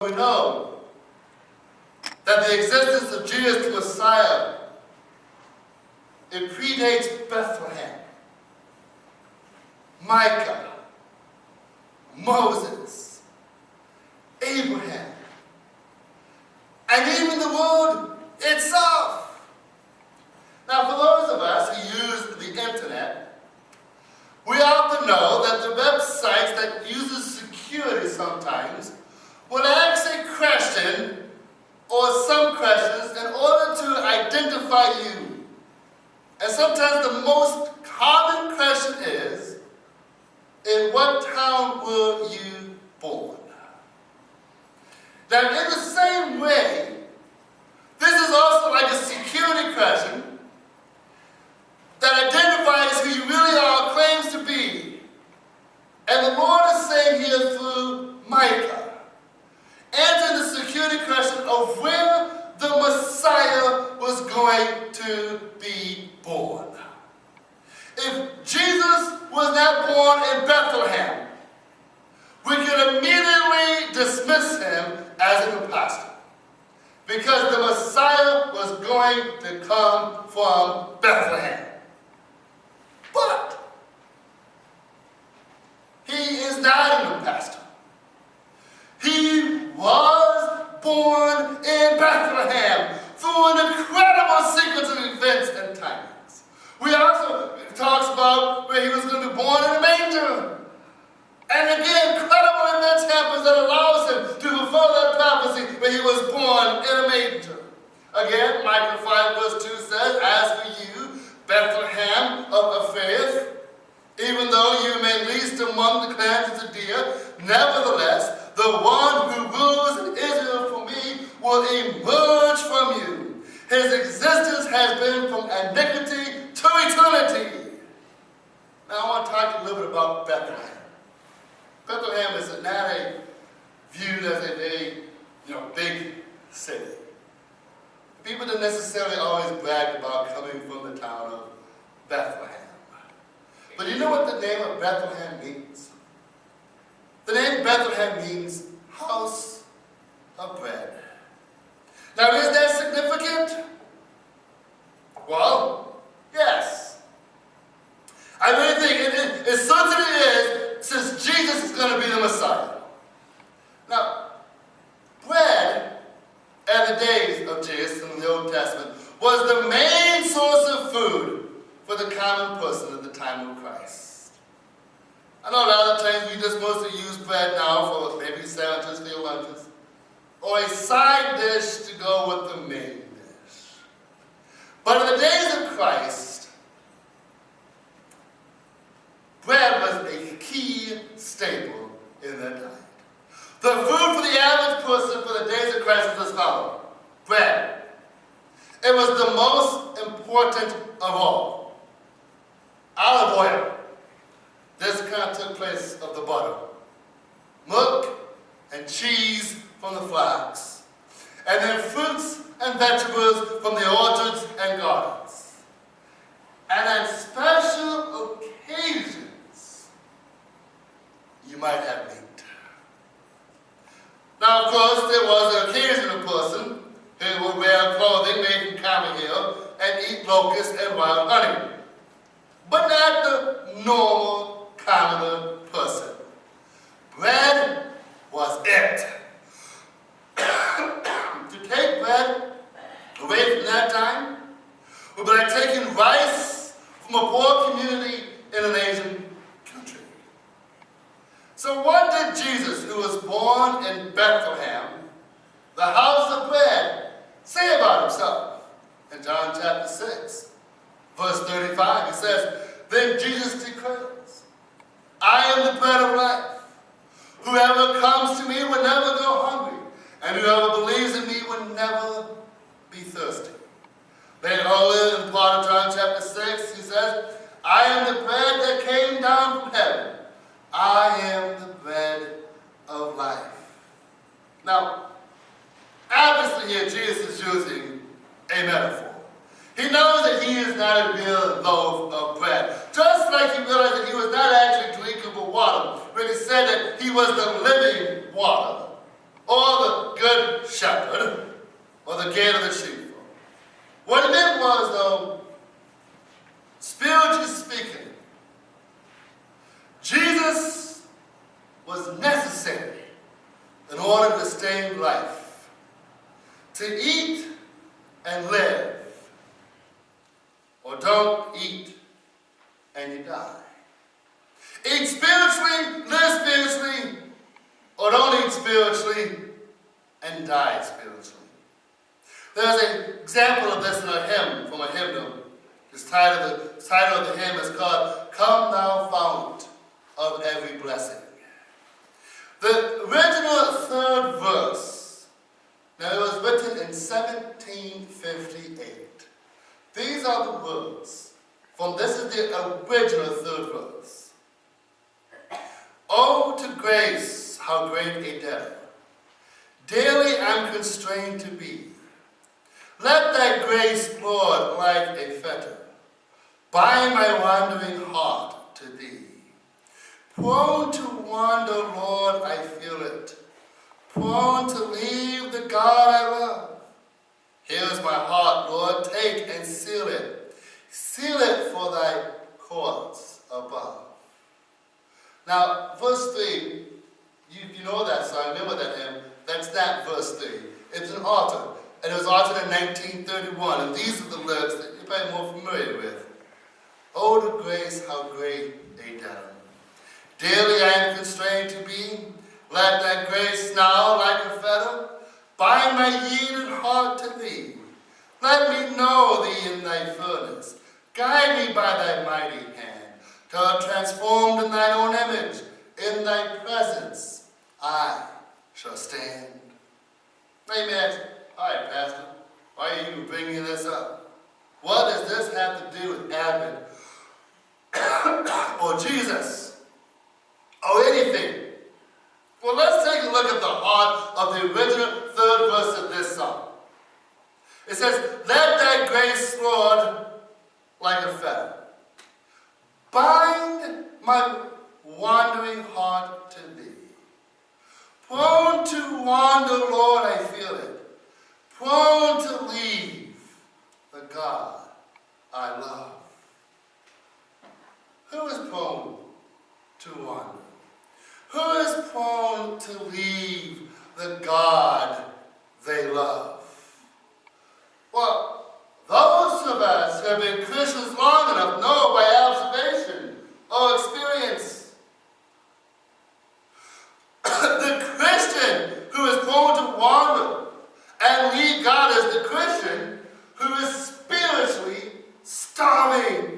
We know that the existence of Jesus the Messiah, it predates Bethlehem, Micah, Moses, Abraham, and even the world itself. Now, for those of us who use the internet, we often know that the websites that uses security sometimes will ask a question or some questions in order to identify you. And sometimes the most common question is, in what town were you born? Now, in the same way, this is also like a security question that identifies who you really are, claims to be. And the Lord is saying here through Micah, answering the security question of where the Messiah was going to be born. If Jesus was not born in Bethlehem, we could immediately dismiss him as an impostor, because the Messiah was going to come from Bethlehem. But he is not an impostor. He was born in Bethlehem through an incredible sequence of events and timings. We also talks about where he was going to be born in a manger. And again, incredible events happens that allows him to fulfill that prophecy where he was born in a manger. Again, Micah 5 verse 2 says, "As for you, Bethlehem of Ephraim, even though you may least among the clans of Judea, nevertheless, the one who rules in Israel for me will emerge from you. His existence has been from iniquity to eternity." Now I want to talk to you a little bit about Bethlehem. Bethlehem is not viewed as a very, big city. People don't necessarily always brag about coming from the town of Bethlehem. But you know what the name of Bethlehem means? The name Bethlehem means house of bread. Now, is that significant? Well, yes. I really think it certainly is, since Jesus is going to be the Messiah. Now, bread, at the days of Jesus in the Old Testament, was the main source of food for the common person at the time of Christ. I know a lot of times we just mostly use bread now for maybe sandwiches for your lunches, or a side dish to go with the main dish. But in the days of Christ, bread was a key staple in their diet. The food for the average person for the days of Christ was as follows: bread. It was the most important of all. Olive oil. This kind of took place of the butter. Milk and cheese from the flax. And then fruits and vegetables from the orchards and gardens. And on special occasions, you might have meat. Now, of course, there was an occasional person who would wear clothing made from camel and eat locusts and wild honey. But not the normal, common person. Bread was it. To take bread away from that time would be like taking rice from a poor community in an Asian country. So what did Jesus, who was born in Bethlehem, the house of bread, say about himself? In John chapter 6, verse 35, he says, "Then Jesus declares, I am the bread of life. Whoever comes to me will never go hungry, and whoever believes in me will never be thirsty." Then earlier in part of John chapter 6, he says, "I am the bread that came down from heaven. I am the bread of life." Now, obviously here Jesus is using a metaphor. He knows that he is not a real loaf of bread. Just like he realized that he was not actually drinkable water, when he said that he was the living water. or the good shepherd, or the gate of the sheepfold. What it meant was, though, spiritually speaking, Jesus was necessary in order to stay in life, to eat and live, or don't eat and you die. Eat spiritually, live spiritually, or don't eat spiritually and die spiritually. There's an example of this in a hymn from a hymnal. The title of the hymn is called "Come Thou Fount of Every Blessing." The original third verse, now it was written in 1758. These are the words this is the original third verse. Oh, to grace, how great a debtor, daily I'm constrained to be. Let thy grace, Lord, like a fetter, bind my wandering heart to thee. Prone to wander, Lord, I feel it. Prone to leave the God I love. Here's my heart, Lord, take and seal it. Seal it for thy courts above. Now, verse 3, you know that song, remember that hymn. That's that verse 3. It's an altar. And it was altered in 1931, and these are the lyrics that you're probably more familiar with. Oh, to grace, how great a debtor. Daily I am constrained to be. Let thy grace now, like a fetter, bind my yielded heart to thee. Let me know thee in thy furnace. Guide me by thy mighty hand, till transformed in thine own image, in thy presence I shall stand. Now you may ask, all right, Pastor, why are you bringing this up? What does this have to do with Advent? Or Jesus? Or anything? Well, let's take a look at the heart of the original third verse of this song. It says, let thy grace, Lord, like a fetter, bind my wandering heart to thee. Prone to wander, Lord, I feel it. Prone to leave the God I love. Who is prone to wander? Who is prone to leave the God they love? Well, those of us who have been Christians long enough know by observation or experience. The Christian who is prone to wander and leave God is the Christian who is spiritually starving.